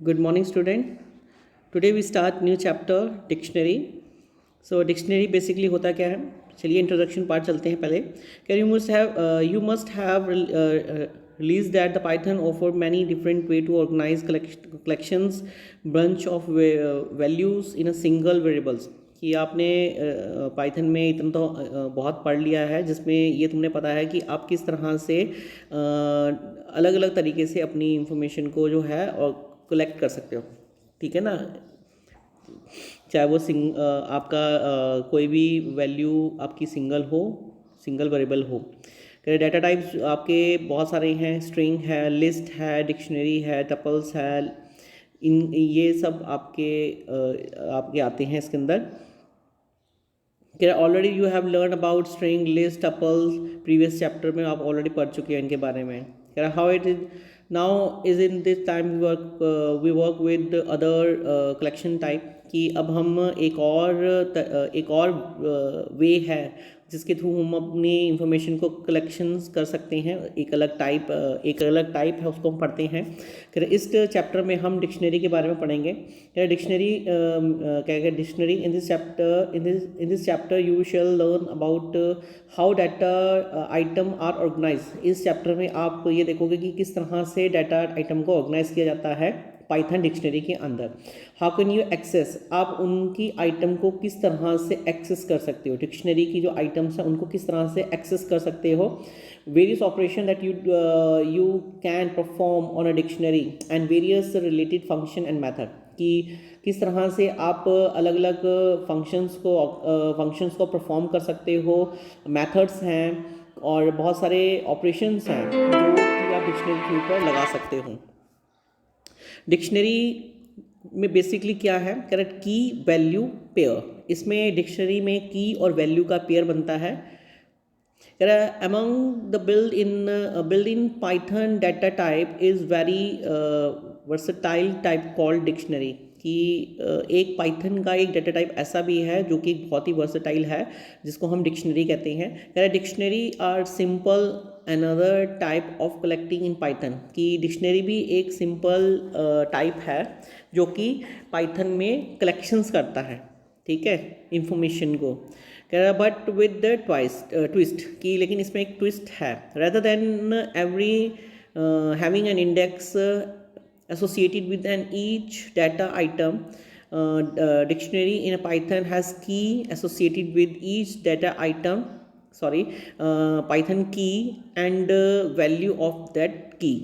Good morning, student. Today we start new chapter dictionary. So dictionary basically होता क्या है? चलिए introduction part चलते हैं पहले. You must have released that the Python offered many different way to organize collections bunch of values in a single variables. कि आपने Python में इतना तो बहुत पढ़ लिया है जिसमें ये तुमने पता है कि आप किस तरह से अलग अलग तरीके से अपनी इंफॉर्मेशन को जो है और कलेक्ट कर सकते हो. ठीक है ना. चाहे वो आपका कोई भी वैल्यू आपकी सिंगल वेरिएबल हो. डाटा टाइप्स आपके बहुत सारे हैं. स्ट्रिंग है, लिस्ट है, डिक्शनरी है, टपल्स है. ये सब आपके आते हैं इसके अंदर. Already you have learn about string, list, tuples. Previous chapter में आप ऑलरेडी पढ़ चुके हैं इनके बारे में. How it is now is in this time we work with other collection type. कि अब हम एक और वे है जिसके थ्रू हम अपनी इंफॉर्मेशन को कलेक्शंस कर सकते हैं. एक अलग टाइप है, उसको हम पढ़ते हैं. फिर इस चैप्टर में हम डिक्शनरी के बारे में पढ़ेंगे. Dictionary dictionary in this chapter you shall learn about how data item are organise. इस चैप्टर में आप ये देखोगे कि किस तरह से डाटा आइटम को ऑर्गेनाइज किया जाता है पाइथन डिक्शनरी के अंदर. हाउ कैन यू एक्सेस, आप उनकी आइटम को किस तरह से एक्सेस कर सकते हो. डिक्शनरी की जो आइटम्स हैं उनको किस तरह से एक्सेस कर सकते हो. Various operation that you can perform on a dictionary and various related function and method. कि किस तरह से आप अलग अलग फंक्शंस को परफॉर्म कर सकते हो. मेथड्स हैं और बहुत सारे ऑपरेशंस हैं जो कि आप डिक्शनरी के ऊपर लगा सकते हो. डिक्शनरी में बेसिकली क्या है, करेक्ट, की वैल्यू पेयर. इसमें डिक्शनरी में की और वैल्यू का पेयर बनता है. Among the build in Python data type is very versatile type called dictionary. कि एक पाइथन का एक डाटा टाइप ऐसा भी है जो कि बहुत ही वर्सेटाइल है जिसको हम डिक्शनरी कहते हैं. Dictionary are simple another type of collecting in Python. कि डिक्शनरी भी एक सिंपल टाइप है जो कि पाइथन में कलेक्शंस करता है. ठीक है, इंफॉर्मेशन को. बट विद द ट्विस्ट कि लेकिन इसमें एक ट्विस्ट है. Rather than every having an index associated with each data item, dictionary in a Python has key associated with each data item, Python key and value of that key.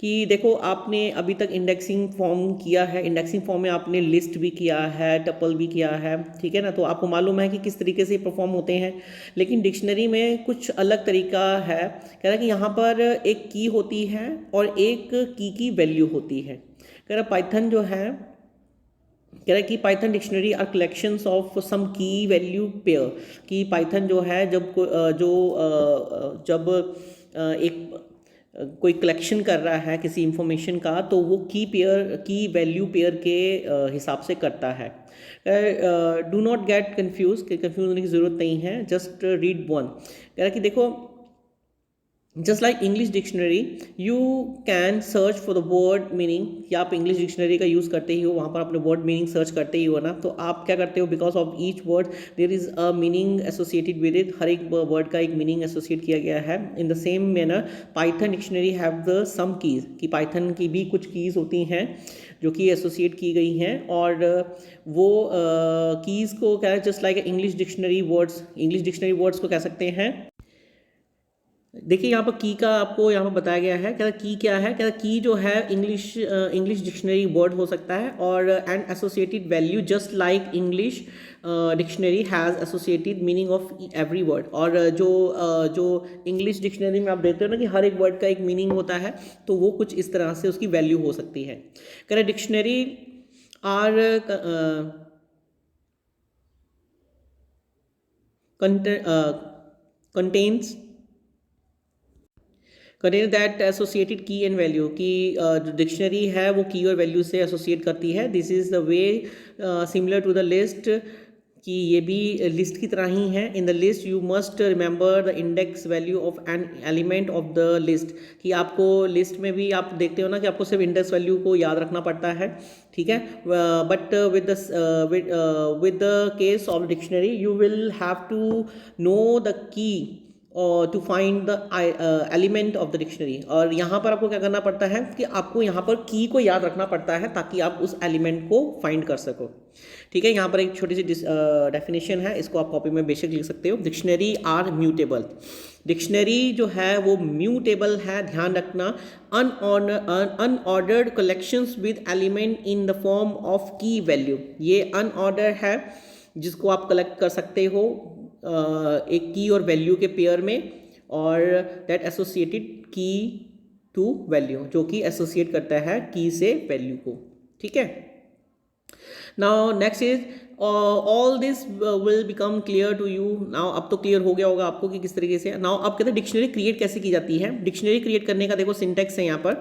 कि देखो आपने अभी तक इंडेक्सिंग फॉर्म किया है. Indexing form में आपने list भी किया है, टपल भी किया है. ठीक है ना. तो आपको मालूम है कि किस तरीके से परफॉर्म होते हैं. लेकिन डिक्शनरी में कुछ अलग तरीका है. कह रहा है कि यहाँ पर एक की होती है और एक की वैल्यू होती है. कह रहा पाइथन जो है, कह रहा है कि Python dictionary are collections of some key value pair. कि पाइथन जो है जब एक कोई कलेक्शन कर रहा है किसी इंफॉर्मेशन का तो वो की वैल्यू पेयर के हिसाब से करता है. डू नॉट गेट कंफ्यूज होने की ज़रूरत नहीं है. Just read one. कह रहा है कि देखो just like English dictionary you can search for the word meaning. कि आप इंग्लिश डिक्शनरी का यूज़ करते ही हो, वहाँ पर अपने वर्ड मीनिंग सर्च करते ही हो ना. तो आप क्या करते हो, because of each word there is a meaning associated with it. हर एक वर्ड का एक मीनिंग एसोसिएट किया गया है. In the same manner Python dictionary have the some keys. कि पाइथन की भी कुछ कीज़ होती हैं जो कि एसोसिएट की गई हैं. और वो कीज़ को क्या है, just like English dictionary words को कह सकते हैं. देखिए यहाँ पर की का आपको यहाँ पर बताया गया है. क्या की क्या है, क्या की जो है इंग्लिश डिक्शनरी वर्ड हो सकता है और and associated value just like English dictionary has associated meaning of every word. और जो इंग्लिश डिक्शनरी में आप देखते हो ना कि हर एक वर्ड का एक मीनिंग होता है, तो वो कुछ इस तरह से उसकी वैल्यू हो सकती है. कह रहे डिक्शनरी आर कंटेन्स करें दैट एसोसिएटेड की एंड वैल्यू. की जो डिक्शनरी है वो की और वैल्यू से एसोसिएट करती है. This is the way similar to the list कि ये भी लिस्ट की तरह ही है। In the list you must remember the index value of an element of the list, कि आपको लिस्ट में भी आप देखते हो ना कि आपको सिर्फ इंडेक्स वैल्यू को याद रखना पड़ता है, ठीक है। But with the case of dictionary you will have to know the key to find the element of the dictionary. और यहाँ पर आपको क्या करना पड़ता है कि आपको यहाँ पर की को याद रखना पड़ता है ताकि आप उस एलिमेंट को फाइंड कर सको, ठीक है। यहाँ पर एक छोटी सी डेफिनेशन है, इसको आप कॉपी में बेशक लिख सकते हो। डिक्शनरी आर म्यूटेबल, डिक्शनरी जो है वो म्यूटेबल है, ध्यान रखना। Unordered collections with element in the form of की वैल्यू, ये अनऑर्डर है जिसको आप कलेक्ट कर सकते हो एक की और वैल्यू के पेयर में, और दैट एसोसिएटेड की टू वैल्यू, जो कि एसोसिएट करता है की से वैल्यू को, ठीक है। Now next is all this will become clear to you now. अब तो क्लियर हो गया होगा आपको कि किस तरीके से। नाउ अब कहते हैं डिक्शनरी क्रिएट कैसे की जाती है। डिक्शनरी क्रिएट करने का देखो सिंटेक्स है, यहाँ पर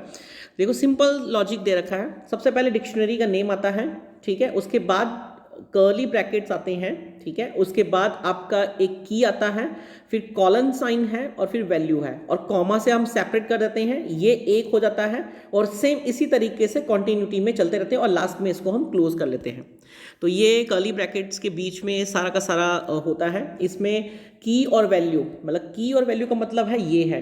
देखो सिंपल लॉजिक दे रखा है। सबसे पहले डिक्शनरी का नेम आता है, ठीक है, उसके बाद कर्ली ब्रैकेट्स आते हैं, ठीक है, उसके बाद आपका एक की आता है, फिर कॉलन साइन है और फिर वैल्यू है, और कॉमा से हम सेपरेट कर देते हैं, ये एक हो जाता है, और सेम इसी तरीके से कॉन्टिन्यूटी में चलते रहते हैं और लास्ट में इसको हम क्लोज कर लेते हैं। तो ये कर्ली ब्रैकेट्स के बीच में सारा का सारा होता है। इसमें की और वैल्यू, मतलब की और वैल्यू का मतलब है ये है,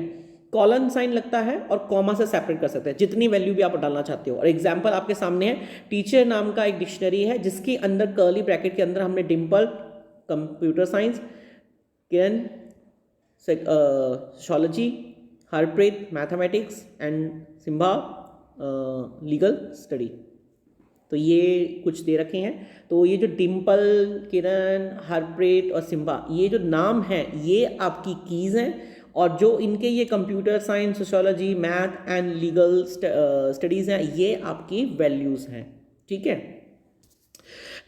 कॉलन साइन लगता है और कॉमा से सेपरेट कर सकते हैं जितनी वैल्यू भी आप डालना चाहते हो। और एग्जांपल आपके सामने है, टीचर नाम का एक डिक्शनरी है जिसके अंदर कर्ली ब्रैकेट के अंदर हमने Dimple computer science, Kiran sociology, Harpreet mathematics and Simba legal study, तो ये कुछ दे रखे हैं। तो ये जो डिम्पल, किरण, हरप्रीत और सिम्बा, ये जो नाम हैं ये आपकी कीज़ हैं, और जो इनके ये computer science, sociology, math and legal studies हैं, ये आपकी वैल्यूज़ हैं, ठीक है।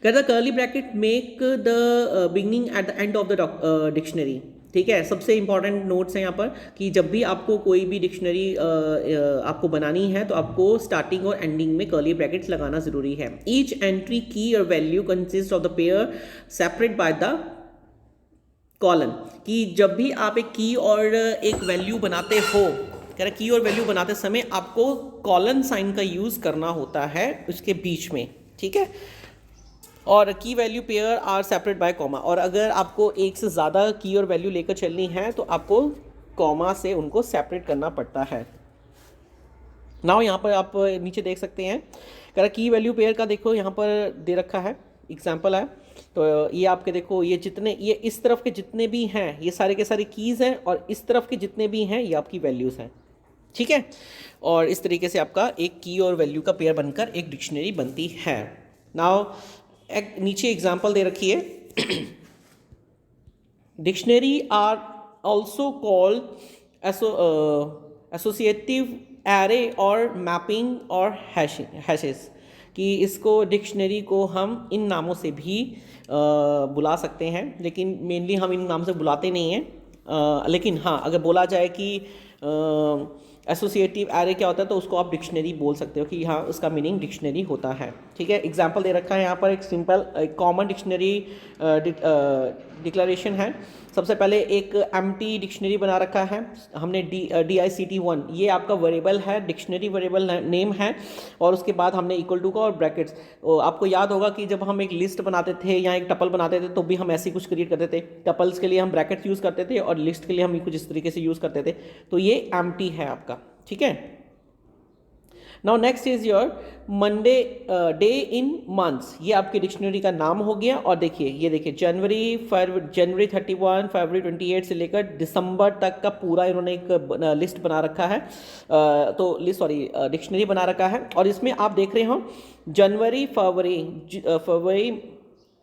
कहता curly bracket make the beginning at the end of the dictionary, ठीक है। सबसे इंपॉर्टेंट नोट्स हैं यहाँ पर कि जब भी आपको कोई भी डिक्शनरी आपको बनानी है तो आपको स्टार्टिंग और एंडिंग में कर्ली ब्रैकेट्स लगाना ज़रूरी है। ईच एंट्री की और value consist of the pair separate by the colon, कि जब भी आप एक की और एक वैल्यू बनाते हो, कह रहे की और वैल्यू बनाते समय आपको कॉलन साइन का यूज़ करना होता है उसके बीच में, ठीक है। और key value pair are separate by comma, और अगर आपको एक से ज़्यादा की और वैल्यू लेकर चलनी है तो आपको कॉमा से उनको सेपरेट करना पड़ता है। नाउ यहाँ पर आप नीचे देख सकते हैं, कह रहा की वैल्यू पेयर का देखो यहाँ पर दे रखा है, एग्जाम्पल है। तो ये आपके देखो ये जितने, ये इस तरफ के जितने भी हैं ये सारे के सारे कीज़ हैं, और इस तरफ के जितने भी हैं ये आपकी वैल्यूज़ हैं, ठीक है। और इस तरीके से आपका एक की और वैल्यू का पेयर बनकर एक डिक्शनरी बनती है। नाउ एक नीचे एग्जाम्पल दे रखी है, dictionary are also called associative array or mapping or hashes, कि इसको डिक्शनरी को हम इन नामों से भी बुला सकते हैं, लेकिन मेनली हम इन नाम से बुलाते नहीं हैं। लेकिन हाँ, अगर बोला जाए कि एसोसिएटिव एरे क्या होता है तो उसको आप डिक्शनरी बोल सकते हो कि हाँ उसका मीनिंग डिक्शनरी होता है, ठीक है। एग्जाम्पल दे रखा है यहाँ पर, एक सिंपल एक कॉमन डिक्शनरी डिक्लेरेशन है। सबसे पहले एक एम्प्टी डिक्शनरी बना रखा है हमने, DICT1, ये आपका वेरिएबल है, डिक्शनरी वेरिएबल नेम है, और उसके बाद हमने इक्वल टू का और ब्रैकेट्स। आपको याद होगा कि जब हम एक लिस्ट बनाते थे या एक टपल बनाते थे तो भी हम ऐसे कुछ क्रिएट करते थे। टपल्स के लिए हम ब्रैकेट्स यूज़ करते थे और लिस्ट के लिए हम कुछ इस तरीके से यूज़ करते थे। तो ये एम्प्टी है आपका, ठीक है। Now next is your Monday day in months, ये आपके डिक्शनरी का नाम हो गया। और देखिए ये देखिए जनवरी 31, फरवरी 28 से लेकर दिसंबर तक का पूरा इन्होंने एक लिस्ट बना रखा है, तो लिस्ट सॉरी डिक्शनरी बना रखा है। और इसमें आप देख रहे हो जनवरी,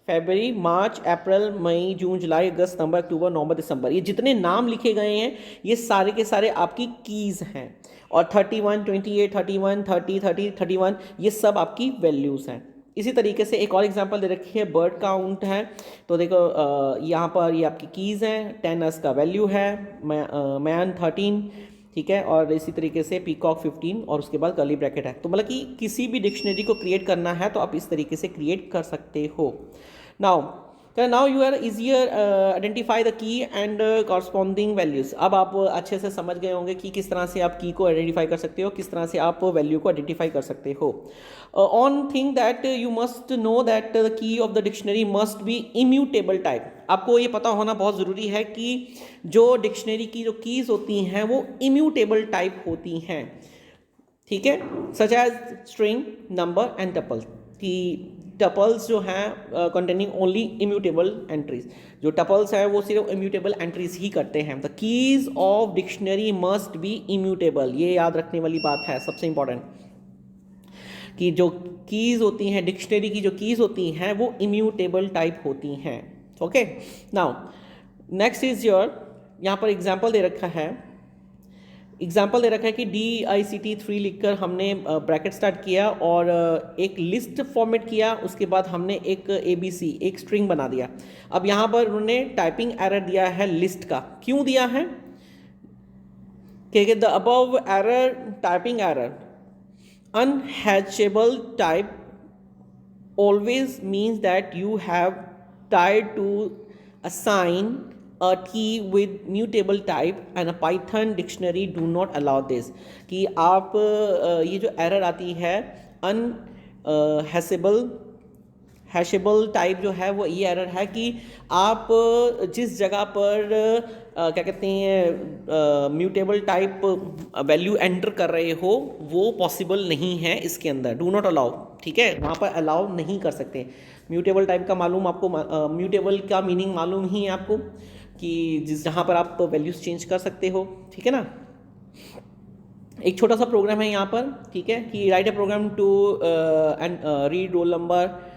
फरवरी, मार्च, अप्रैल, मई, जून, जुलाई, अगस्त, सितंबर, अक्टूबर, नवंबर, दिसंबर, ये जितने नाम लिखे गए हैं ये सारे के सारे आपकी कीज़ हैं। और 31, 28, 31, 30, 30, 31 ये सब आपकी वैल्यूज़ हैं। इसी तरीके से एक और एग्जांपल दे रखी है, बर्ड काउंट है। तो देखो यहाँ पर ये आपकी कीज़ हैं, 10 का वैल्यू है, मैन 13, ठीक है, और इसी तरीके से पीकॉक 15, और उसके बाद कर्ली ब्रैकेट है। तो मतलब कि किसी भी डिक्शनरी को क्रिएट करना है तो आप इस तरीके से क्रिएट कर सकते हो। Now now you are easier identify the key and corresponding values. अब आप अच्छे से समझ गए होंगे कि किस तरह से आप की को आइडेंटिफाई कर सकते हो, किस तरह से आप वैल्यू को आइडेंटिफाई कर सकते हो। On thing that you must know that the की of the dictionary must be immutable type. आपको ये पता होना बहुत ज़रूरी है कि जो डिक्शनरी की जो कीज़ होती हैं वो इम्यूटेबल टाइप होती हैं, ठीक है, such as string, number and tuple. कि टपल्स जो हैं कंटेनिंग ओनली इम्यूटेबल एंट्रीज, जो टपल्स हैं वो सिर्फ इम्यूटेबल एंट्रीज ही करते हैं। The keys of dictionary must be immutable, ये याद रखने वाली बात है सबसे इंपॉर्टेंट, कि जो कीज होती हैं डिक्शनरी की, जो कीज होती हैं वो इम्यूटेबल टाइप होती हैं। Okay, now next is your, यहाँ पर एग्जाम्पल दे रखा है, एग्जाम्पल दे रखा है कि DICT3 लिखकर हमने ब्रैकेट स्टार्ट किया और एक लिस्ट फॉर्मेट किया, उसके बाद हमने एक ABC एक स्ट्रिंग बना दिया। अब यहाँ पर उन्होंने टाइपिंग एरर दिया है लिस्ट का। क्यों दिया है? कि the above error typing error unhatchable type always means that you have tried to assign a key with mutable type and a Python dictionary do not allow this। कि आप ये जो एरर आती है हैशेबल टाइप जो है वो ये एरर है कि आप जिस जगह पर क्या कहते हैं म्यूटेबल टाइप वैल्यू एंटर कर रहे हो वो पॉसिबल नहीं है इसके अंदर, डू नॉट अलाउ, ठीक है, वहाँ पर अलाउ नहीं कर सकते। म्यूटेबल टाइप का मालूम आपको, म्यूटेबल का मीनिंग मालूम ही है आपको कि जिस जहाँ पर आप वैल्यूज़ चेंज कर सकते हो, ठीक है ना। एक छोटा सा प्रोग्राम है यहाँ पर, ठीक है, कि write a program to and read roll number.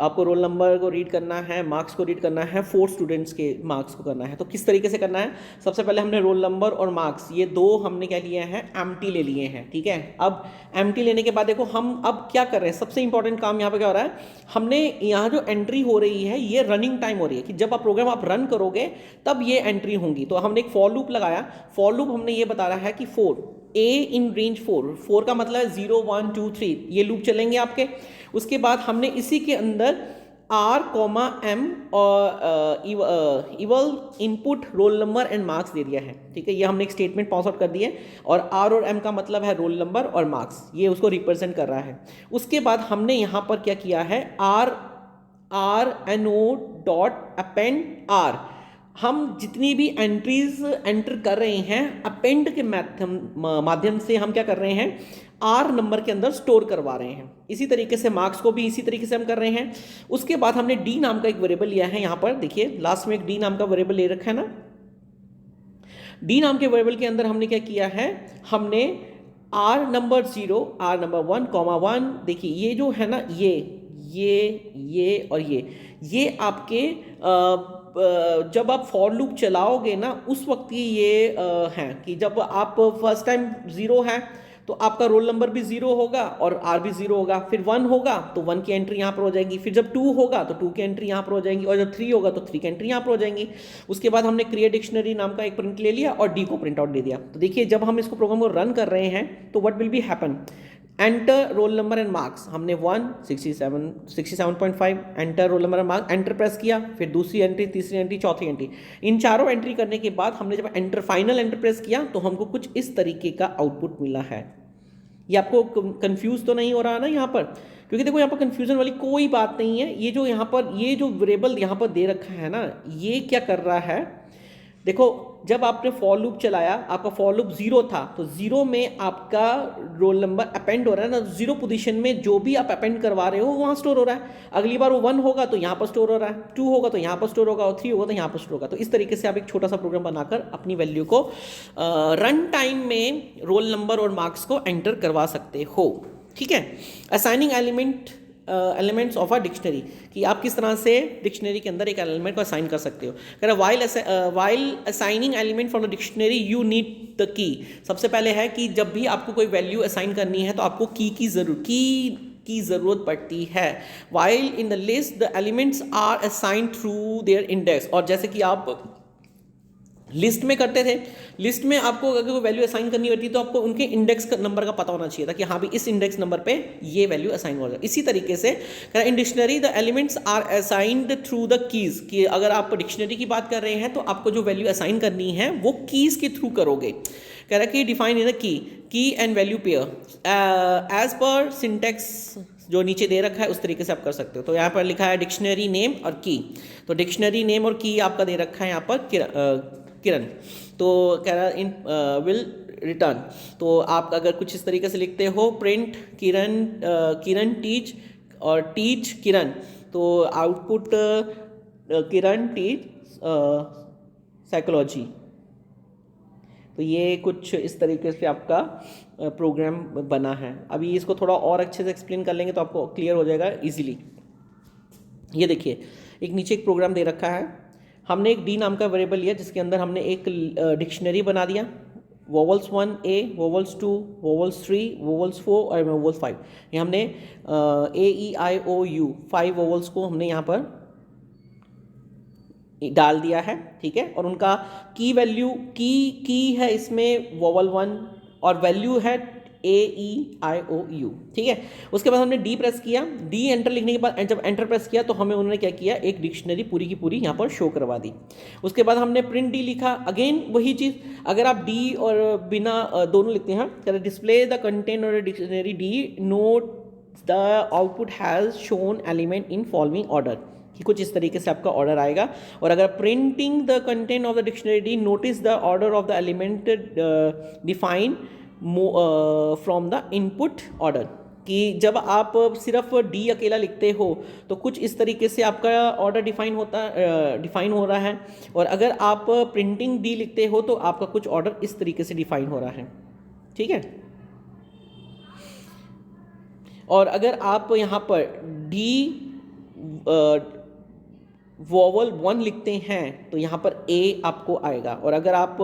आपको रोल नंबर को रीड करना है, मार्क्स को रीड करना है, 4 स्टूडेंट्स के मार्क्स को करना है। तो किस तरीके से करना है? सबसे पहले हमने रोल नंबर और मार्क्स ये दो हमने क्या लिए हैं, एम्प्टी ले लिए हैं, ठीक है। अब एम्प्टी लेने के बाद देखो हम अब क्या कर रहे हैं, सबसे इंपॉर्टेंट काम यहाँ पे क्या हो रहा है, हमने यहाँ जो एंट्री हो रही है ये रनिंग टाइम हो रही है, कि जब आप प्रोग्राम आप रन करोगे तब ये एंट्री होंगी। तो हमने एक फॉर लूप लगाया, फॉर लूप हमने ये बता रहा है कि 4 A इन रेंज 4 का मतलब है 0 1 2 3, ये लूप चलेंगे आपके। उसके बाद हमने इसी के अंदर R, M और eval input roll number and marks दे दिया है, ठीक है। ये हमने एक स्टेटमेंट पास आउट कर दिया है और R और M का मतलब है रोल नंबर और मार्क्स, ये उसको रिप्रेजेंट कर रहा है। उसके बाद हमने यहाँ पर क्या किया है, RNO डॉट अपेंड R, हम जितनी भी एंट्रीज एंटर कर रहे हैं अपेंड के माध्यम से हम क्या कर रहे हैं, R नंबर के अंदर स्टोर करवा रहे हैं। इसी तरीके से मार्क्स को भी इसी तरीके से हम कर रहे हैं। उसके बाद हमने D नाम का एक वेरिएबल लिया है, यहाँ पर देखिए लास्ट में एक D नाम का वेरिएबल ले रखा है ना। D नाम के वेरिएबल के अंदर हमने क्या किया है, हमने R नंबर 0, R नंबर 1, 1, देखिए ये जो है ना, ये और ये आपके जब आप फॉर लूप चलाओगे ना उस वक्त ही ये हैं कि जब आप फर्स्ट टाइम 0 है तो आपका रोल नंबर भी 0 होगा और R भी 0 होगा, फिर 1 होगा तो 1 की एंट्री यहाँ पर हो जाएगी, फिर जब 2 होगा तो 2 की एंट्री यहाँ पर हो जाएंगी, और जब 3 होगा तो 3 की एंट्री यहाँ पर हो जाएंगी। उसके बाद हमने क्रिएट डिक्शनरी नाम का एक प्रिंट ले लिया और D को प्रिंट आउट दे दिया। तो देखिए जब हम इसको प्रोग्राम को रन कर रहे हैं तो what will be happen, enter role number and marks, हमने 67.5 enter role number and marks, enter press किया, फिर दूसरी एंट्री, तीसरी एंट्री, चौथी एंट्री, इन चारों एंट्री करने के बाद हमने जब एंटर फाइनल एंटर प्रेस किया तो हमको कुछ इस तरीके का आउटपुट मिला है। ये आपको कंफ्यूज तो नहीं हो रहा ना यहाँ पर, क्योंकि देखो यहाँ पर कंफ्यूजन वाली कोई बात नहीं है। ये जो यहाँ पर ये जो वेरिएबल यहाँ पर दे रखा है ना, ये क्या कर रहा है, देखो जब आपने फॉर लूप चलाया, आपका फॉर लूप 0 था तो 0 में आपका रोल नंबर अपेंड हो रहा है ना, 0 पोजीशन में जो भी आप अपेंड करवा रहे हो वहाँ स्टोर हो रहा है। अगली बार वो 1 होगा तो यहाँ पर स्टोर हो रहा है, 2 होगा तो यहाँ पर स्टोर होगा, और 3 होगा तो यहाँ पर स्टोर होगा। तो इस तरीके से आप एक छोटा सा प्रोग्राम बनाकर अपनी वैल्यू को रन टाइम में रोल नंबर और मार्क्स को एंटर करवा सकते हो, ठीक है। Assigning elements of a dictionary, कि आप किस तरह से डिक्शनरी के अंदर एक एलिमेंट को असाइन कर सकते हो। कह रहा while assigning element from the dictionary you need the key. सबसे पहले है कि जब भी आपको कोई वैल्यू असाइन करनी है तो आपको की ज़रूरत पड़ती है। While in the list the elements are assigned through their index, और जैसे कि आप लिस्ट में करते थे, लिस्ट में आपको अगर कोई वैल्यू असाइन करनी होती तो आपको उनके इंडेक्स नंबर का पता होना चाहिए था कि हाँ भी इस इंडेक्स नंबर पे ये वैल्यू असाइन हो जाए। इसी तरीके से in dictionary the elements are assigned through the keys, कि अगर आप डिक्शनरी की बात कर रहे हैं तो आपको जो वैल्यू असाइन करनी है वो कीज के थ्रू करोगे। कह रहा है कि define in a key and value pair as per syntax जो नीचे दे रखा है उस तरीके से आप कर सकते हो। तो यहाँ पर लिखा है डिक्शनरी नेम और की, तो डिक्शनरी नेम और की आपका दे रखा है यहाँ पर किरण, तो कह रहा इन विल रिटर्न। तो आप अगर कुछ इस तरीके से लिखते हो प्रिंट किरण टीच और टीच किरण, तो आउटपुट किरण टीच साइकोलॉजी। तो ये कुछ इस तरीके से आपका प्रोग्राम बना है। अभी इसको थोड़ा और अच्छे से एक्सप्लेन कर लेंगे तो आपको क्लियर हो जाएगा इजीली। ये देखिए एक नीचे एक प्रोग्राम दे रखा है, हमने एक डी नाम का वेरिएबल लिया जिसके अंदर हमने एक डिक्शनरी बना दिया, vowels 1A, vowels 2, vowels 3, vowels 4 और वोवल्स 5। ये हमने AEIOU 5 वोवल्स को हमने यहाँ पर डाल दिया है, ठीक है। और उनका की वैल्यू की है इसमें वोवल 1 और वैल्यू है AEIOU, ठीक है। उसके बाद हमने डी प्रेस किया, डी एंटर लिखने के बाद जब एंटर प्रेस किया तो हमें उन्होंने क्या किया, एक डिक्शनरी पूरी की पूरी यहाँ पर शो करवा दी। उसके बाद हमने प्रिंट डी लिखा, अगेन वही चीज़, अगर आप डी और बिना दोनों लिखते हैं, डिस्प्ले द कंटेंट और dictionary D, note the output has shown element in following order, कि कुछ इस तरीके से आपका ऑर्डर आएगा। और अगर printing the content of the dictionary D, notice the order of the element define from the input order, कि जब आप सिर्फ डी अकेला लिखते हो तो कुछ इस तरीके से आपका ऑर्डर डिफाइन हो रहा है, और अगर आप प्रिंटिंग डी लिखते हो तो आपका कुछ ऑर्डर इस तरीके से डिफाइन हो रहा है, ठीक है। और अगर आप यहाँ पर डी वोवल 1 लिखते हैं तो यहाँ पर A आपको आएगा, और अगर आप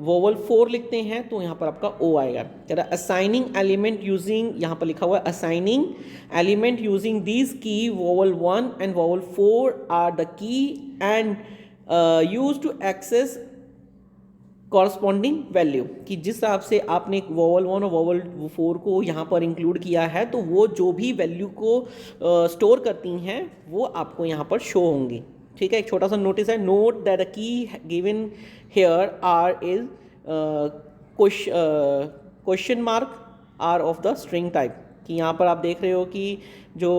वोवल 4 लिखते हैं तो यहाँ पर आपका O आएगा। कह रहा असाइनिंग एलिमेंट यूजिंग, यहाँ पर लिखा हुआ है assigning element using these key, vowel 1 and vowel 4 are the key and use to access corresponding value, कि जिस हिसाब से आपने वोवल 1 और वोवल 4 को यहाँ पर इंक्लूड किया है तो वो जो भी वैल्यू को स्टोर करती हैं वो आपको यहाँ पर शो होंगी, ठीक है। एक छोटा सा नोटिस है, note that the key given here are is question mark are of the string type, कि यहाँ पर आप देख रहे हो कि जो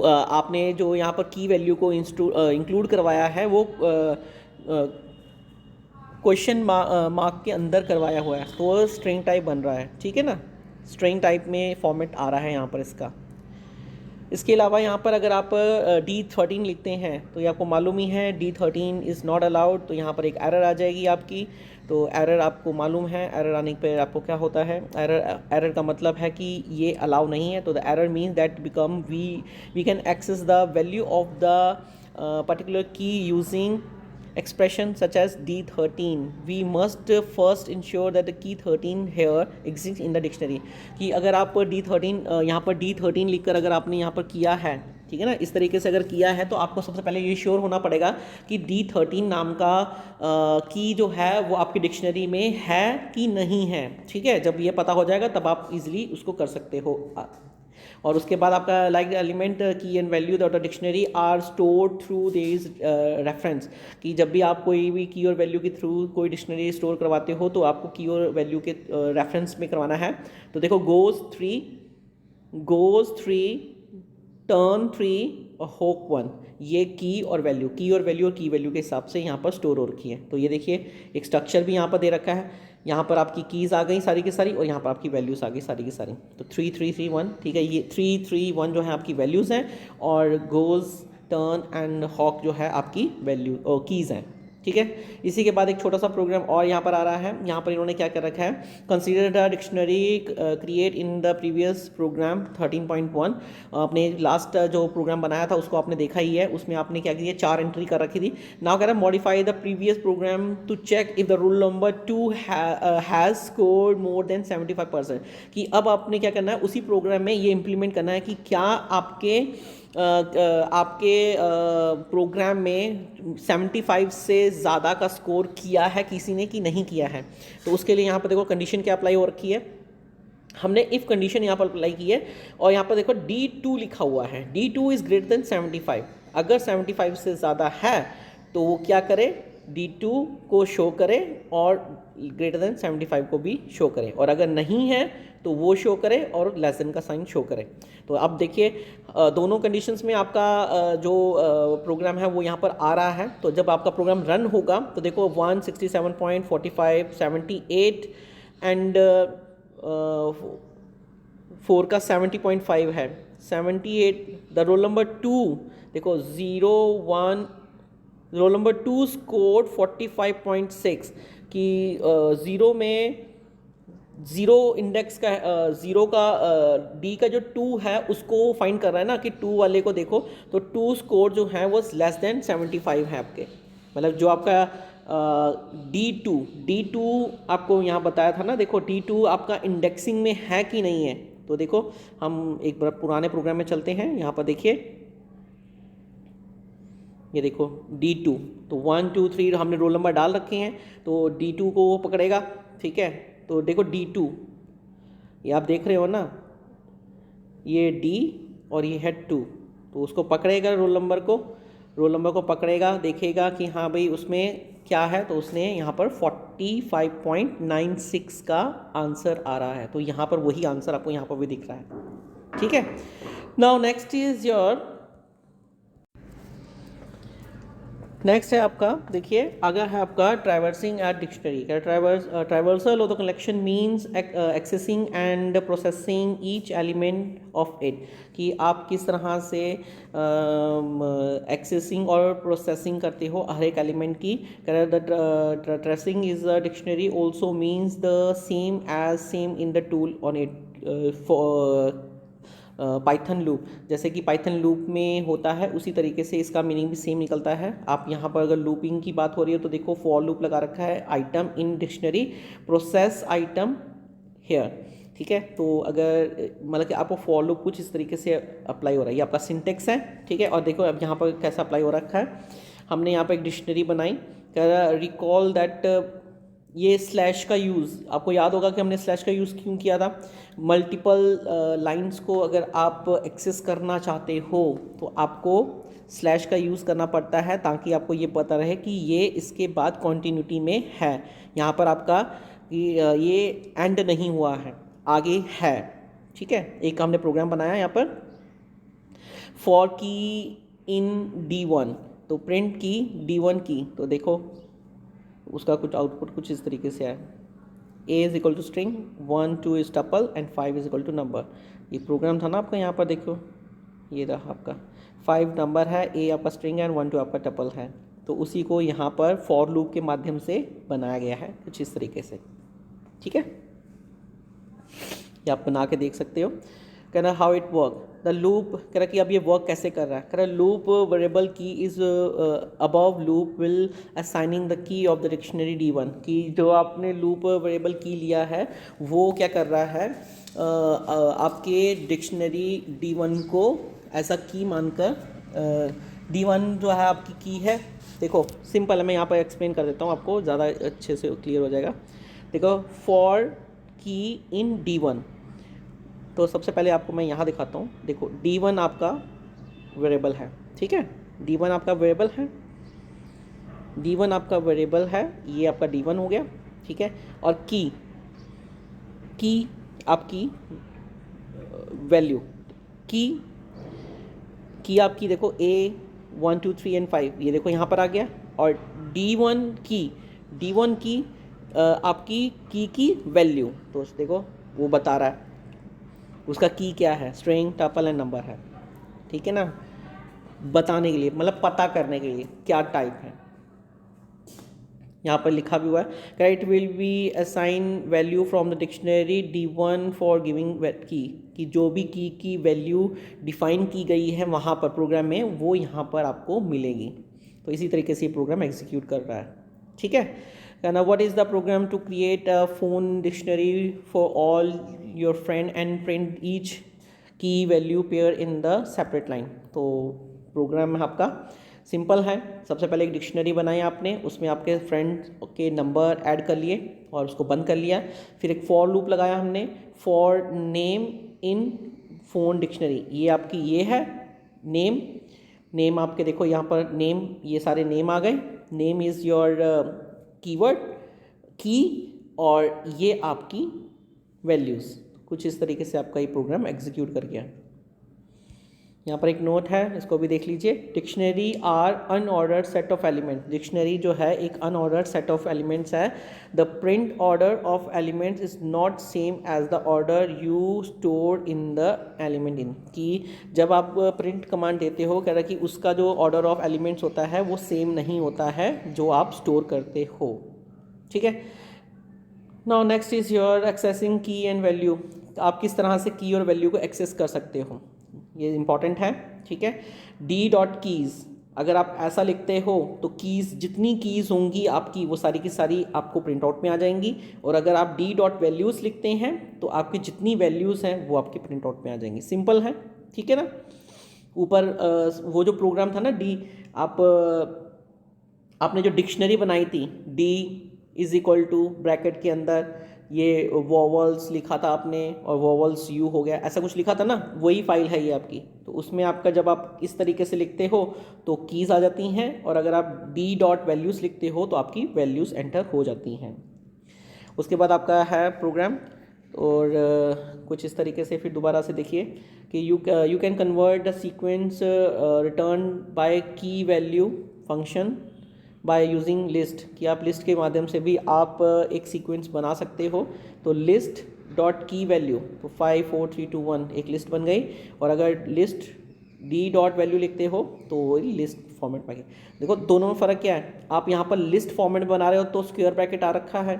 आपने जो यहाँ पर की वैल्यू को इंक्लूड करवाया है वो क्वेश्चन मार्क के अंदर करवाया हुआ है, तो स्ट्रिंग टाइप बन रहा है, ठीक है ना। स्ट्रिंग टाइप में फॉर्मेट आ रहा है यहाँ पर इसका। इसके अलावा यहाँ पर अगर आप D13 लिखते हैं तो ये आपको मालूम ही है D13 इज़ नॉट अलाउड, तो यहाँ पर एक एरर आ जाएगी आपकी। तो एरर आपको मालूम है, एरर आने पर आपको क्या होता है, एरर का मतलब है कि ये अलाउ नहीं है। तो the error means that become we can access the value of the particular key using expression such as D13, we must first ensure that the key 13 here exists in the dictionary, कि अगर आप D13 यहाँ पर D13 लिखकर अगर आपने यहाँ पर किया है, ठीक है ना, इस तरीके से अगर किया है तो आपको सबसे पहले ये श्योर होना पड़ेगा कि D13 नाम का की जो है वो आपकी डिक्शनरी में है कि नहीं है, ठीक है। जब ये पता हो जाएगा तब आप इजीली उसको कर सकते हो। और उसके बाद आपका like element key and value the dictionary are stored through this reference, कि जब भी आप कोई भी की और वैल्यू के थ्रू कोई डिक्शनरी स्टोर करवाते हो तो आपको की और वैल्यू के रेफरेंस में करवाना है। तो देखो गोज 3 टर्न 3 और होप 1, ये की और वैल्यू की वैल्यू के हिसाब से यहाँ पर स्टोर हो रखी है। तो ये देखिए एक स्ट्रक्चर भी यहाँ पर दे रखा है, यहाँ पर आपकी कीज़ आ गई सारी की सारी और यहाँ पर आपकी वैल्यूज़ आ गई सारी की सारी। तो 3 3 3 1, ठीक है, ये 3 3 1 जो है आपकी वैल्यूज़ हैं और गोज़ टर्न एंड हॉक जो है आपकी वैल्यू कीज़ हैं, ठीक है। इसी के बाद एक छोटा सा प्रोग्राम और यहाँ पर आ रहा है। यहाँ पर इन्होंने क्या कर रखा है, consider the dictionary create in the previous programme 13.1। आपने लास्ट जो प्रोग्राम बनाया था उसको आपने देखा ही है, उसमें आपने क्या किया, 4 एंट्री कर रखी थी। नाउ कह रहा है modify the previous program to check if the roll number 2 has scored more than 75%, कि अब आपने क्या करना है, उसी प्रोग्राम में ये इंप्लीमेंट करना है कि क्या आपके आपके प्रोग्राम में 75 से ज़्यादा का स्कोर किया है किसी ने कि नहीं किया है। तो उसके लिए यहाँ पर देखो कंडीशन क्या अप्लाई हो रखी है, हमने इफ़ कंडीशन यहाँ पर अप्लाई की है और यहाँ पर देखो D2 लिखा हुआ है, D2 इज़ ग्रेटर देन 75। अगर 75 से ज़्यादा है तो वो क्या करे, D2 को शो करे और ग्रेटर देन 75 को भी शो करे, और अगर नहीं है तो वो शो करे और लेस देन का साइन शो करे। तो अब देखिए दोनों कंडीशंस में आपका जो प्रोग्राम है वो यहाँ पर आ रहा है। तो जब आपका प्रोग्राम रन होगा तो देखो 167.45 78 एंड 4 का 70.5 है, 78 द रोल नंबर 2 देखो 01 रोल नंबर 2 स्कोर 45.6 कि ज़ीरो में ज़ीरो इंडेक्स का ज़ीरो का डी का जो 2 है उसको फाइंड कर रहा है ना कि 2 वाले को देखो तो 2 स्कोर जो है वो लेस देन 75 है आपके, मतलब जो आपका D2 आपको यहाँ बताया था ना, देखो D2 आपका इंडेक्सिंग में है कि नहीं है। तो देखो हम एक बार पुराने प्रोग्राम में चलते हैं, यहाँ पर देखिए ये देखो D2, तो 1 2 3 हमने रोल नंबर डाल रखे हैं तो D2 को वो पकड़ेगा, ठीक है। तो देखो D2 ये आप देख रहे हो ना, ये D और ये है 2, तो उसको पकड़ेगा रोल नंबर को पकड़ेगा, देखेगा कि हाँ भाई उसमें क्या है, तो उसने यहाँ पर 45.96 का आंसर आ रहा है। तो यहाँ पर वही आंसर आपको यहाँ पर भी दिख रहा है, ठीक है। नाउ नेक्स्ट है आपका, देखिए अगर है आपका traversing a dictionary, traversal of the collection means accessing and processing each element of it, कि आप किस तरह से एक्सेसिंग और प्रोसेसिंग करते हो हर एक एलिमेंट की। The tracing is a dictionary also means the same in the tool on it for Python loop, जैसे कि पाइथन लूप में होता है उसी तरीके से इसका मीनिंग भी सेम निकलता है। आप यहाँ पर अगर लूपिंग की बात हो रही है तो देखो फॉर लूप लगा रखा है, item in dictionary process item here, ठीक है। तो अगर मतलब कि आपको फॉर लूप कुछ इस तरीके से अप्लाई हो रहा है, ये आपका सिंटेक्स है, ठीक है। और देखो अब यहाँ पर कैसा अप्लाई हो रखा है, हमने यहाँ पर एक डिक्शनरी बनाई, रिकॉल दैट ये स्लैश का यूज़ आपको याद होगा कि हमने स्लैश का यूज़ क्यों किया था। मल्टीपल लाइंस को अगर आप एक्सेस करना चाहते हो तो आपको स्लैश का यूज़ करना पड़ता है ताकि आपको ये पता रहे कि ये इसके बाद कॉन्टिन्यूटी में है। यहाँ पर आपका ये एंड नहीं हुआ है, आगे है, ठीक है। एक हमने प्रोग्राम बनाया यहाँ पर फॉर की इन D1, तो प्रिंट की D1 की, तो देखो उसका कुछ आउटपुट कुछ इस तरीके से है, A is equal to string, 1 2 is tuple and 5 is equal to number. ये प्रोग्राम था ना आपका, यहाँ पर देखो ये रहा आपका 5 नंबर है, A आपका स्ट्रिंग है, 1 2 आपका टपल है। तो उसी को यहाँ पर फॉर लूप के माध्यम से बनाया गया है कुछ इस तरीके से, ठीक है। ये आप बना के देख सकते हो। कहना how it work the loop, कह रहा कि अब ये वर्क कैसे कर रहा है, कह रहा लूप वेरिएबल की is above loop will assigning the key of the dictionary D1, कि जो आपने लूप वेरिएबल की लिया है वो क्या कर रहा है, आपके डिक्शनरी D1 को ऐसा की मानकर, D1 जो है आपकी की है, देखो सिंपल है, मैं यहाँ पर एक्सप्लेन कर देता हूँ आपको, ज़्यादा अच्छे से क्लियर हो जाएगा। देखो फॉर की इन D1, तो सबसे पहले आपको मैं यहाँ दिखाता हूँ, देखो D1 आपका वेरिएबल है, ठीक है। D1 आपका वेरिएबल है, D1 आपका वेरिएबल है, ये आपका D1 हो गया, ठीक है। और की आपकी वैल्यू, की आपकी देखो A 1 2 3 एंड 5, ये देखो यहाँ पर आ गया। और D1 की आपकी की वैल्यू, तो देखो वो बता रहा है उसका की क्या है, स्ट्रिंग टपल एंड नंबर है, ठीक है ना, बताने के लिए, मतलब पता करने के लिए क्या टाइप है। यहाँ पर लिखा भी हुआ है it will be assign value from the dictionary D1 for giving की, कि जो भी की वैल्यू डिफाइन की गई है वहाँ पर प्रोग्राम में वो यहाँ पर आपको मिलेगी। तो इसी तरीके से ये प्रोग्राम एग्जीक्यूट कर रहा है, ठीक है। कहना what is the program to create a phone dictionary for all your friend and print each key value pair in the separate line. तो प्रोग्राम आपका सिंपल है। सबसे पहले एक डिक्शनरी बनाई आपने, उसमें आपके फ्रेंड के नंबर ऐड कर लिए और उसको बंद कर लिया। फिर एक फॉर लूप लगाया हमने, for name in phone dictionary. ये आपकी ये है नेम आपके देखो यहाँ पर नेम, ये सारे नेम आ गए। नेम इज़ योर कीवर्ड की, और ये आपकी वैल्यूज़। कुछ इस तरीके से आपका ये प्रोग्राम एग्जीक्यूट कर गया। यहाँ पर एक नोट है, इसको भी देख लीजिए। Dictionary are unordered set of elements. Dictionary जो है एक अनऑर्डर्ड सेट ऑफ एलिमेंट्स है। The print order of elements is not same as the order you store in the element in. कि जब आप प्रिंट कमांड देते हो, कह रहा कि उसका जो ऑर्डर ऑफ एलिमेंट्स होता है वो सेम नहीं होता है जो आप स्टोर करते हो। ठीक है। Now next is your accessing की एंड वैल्यू। आप किस तरह से की और वैल्यू को एक्सेस कर सकते हो, ये इंपॉर्टेंट है। ठीक है। डी डॉट कीज़, अगर आप ऐसा लिखते हो तो कीज़, जितनी कीज़ होंगी आपकी वो सारी की सारी आपको प्रिंट आउट में आ जाएंगी। और अगर आप डी डॉट वैल्यूज़ लिखते हैं तो आपकी जितनी वैल्यूज़ हैं वो आपके प्रिंट आउट में आ जाएंगी। सिंपल है, ठीक है ना। ऊपर वो जो प्रोग्राम था ना डी, आपने जो डिक्शनरी बनाई थी, D is equal to bracket के अंदर ये वॉवल्स लिखा था आपने और वॉवल्स यू हो गया, ऐसा कुछ लिखा था ना, वही फाइल है ये आपकी। तो उसमें आपका जब आप इस तरीके से लिखते हो तो कीज़ आ जाती हैं, और अगर आप डी डॉट वैल्यूज़ लिखते हो तो आपकी वैल्यूज़ एंटर हो जाती हैं। उसके बाद आपका है प्रोग्राम, और कुछ इस तरीके से फिर दोबारा से देखिए कि you can convert the sequence return by key value function by using list. कि आप लिस्ट के माध्यम से भी आप एक सीक्वेंस बना सकते हो। तो लिस्ट डॉट की वैल्यू, तो 5 4 3 2 1 एक लिस्ट बन गई। और अगर लिस्ट डी डॉट वैल्यू लिखते हो तो वही लिस्ट फॉर्मेट में। देखो दोनों में फ़र्क क्या है, आप यहाँ पर लिस्ट फॉर्मेट बना रहे हो तो स्क्वायर ब्रैकेट आ रखा है,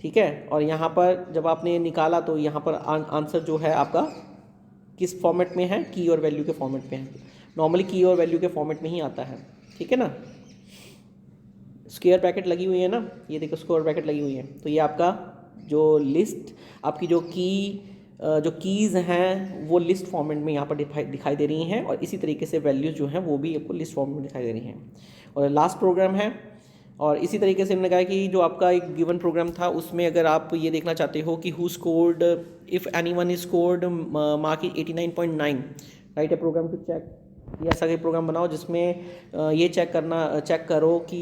ठीक है। और यहाँ पर जब आपने निकाला तो यहाँ पर आंसर जो है आपका किस फॉर्मेट में है, की और वैल्यू के फॉर्मेट में है। नॉर्मली की और वैल्यू के फॉर्मेट में ही आता है, ठीक है ना। स्क्वायर ब्रैकेट लगी हुई है ना, ये देखो स्क्वायर ब्रैकेट लगी हुई है। तो ये आपका जो लिस्ट, आपकी जो कीज़ हैं वो लिस्ट फॉर्मेट में यहाँ पर दिखाई दे रही हैं, और इसी तरीके से वैल्यूज़ जो हैं वो भी आपको लिस्ट फॉर्मेट में दिखाई दे रही हैं। और लास्ट प्रोग्राम है, और इसी तरीके से हमने कहा कि जो आपका एक गिवन प्रोग्राम था उसमें अगर आप ये देखना चाहते हो कि who scored, if anyone is scored mark 89.9, write a program to check. ये ऐसा कोई प्रोग्राम बनाओ जिसमें ये चेक करो कि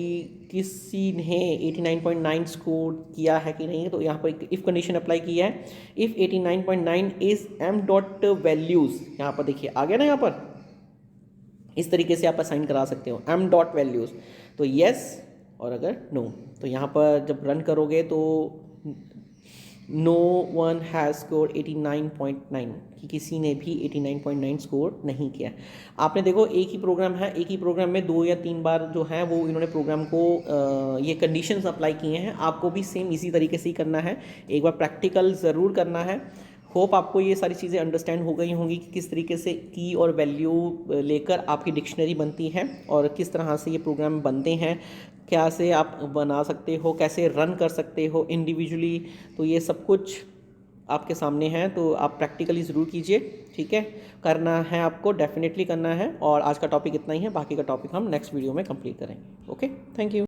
किसी ने 89.9 स्कोर किया है कि नहीं। तो यहाँ पर इफ़ कंडीशन अप्लाई की है, if 89.9 is M dot values, यहाँ पर देखिए आ गया ना, यहाँ पर इस तरीके से आप असाइन करा सकते हो एम डॉट वैल्यूज़। तो येस, और अगर नो तो यहाँ पर जब रन करोगे तो नो वन हैज़ स्कोर 89.9, कि किसी ने भी 89.9 स्कोर नहीं किया। आपने देखो एक ही प्रोग्राम है, एक ही प्रोग्राम में 2 या 3 बार जो है वो इन्होंने प्रोग्राम को ये कंडीशंस अप्लाई किए हैं। आपको भी सेम इसी तरीके से ही करना है, एक बार प्रैक्टिकल ज़रूर करना है। होप आपको ये सारी चीज़ें अंडरस्टैंड हो गई होंगी कि किस तरीके से की और वैल्यू लेकर आपकी डिक्शनरी बनती है, और किस तरह से ये प्रोग्राम बनते हैं, क्या से आप बना सकते हो, कैसे रन कर सकते हो इंडिविजुअली। तो ये सब कुछ आपके सामने है, तो आप प्रैक्टिकली ज़रूर कीजिए, ठीक है। करना है आपको, डेफिनेटली करना है। और आज का टॉपिक इतना ही है, बाकी का टॉपिक हम नेक्स्ट वीडियो में कंप्लीट करेंगे। Okay, thank you.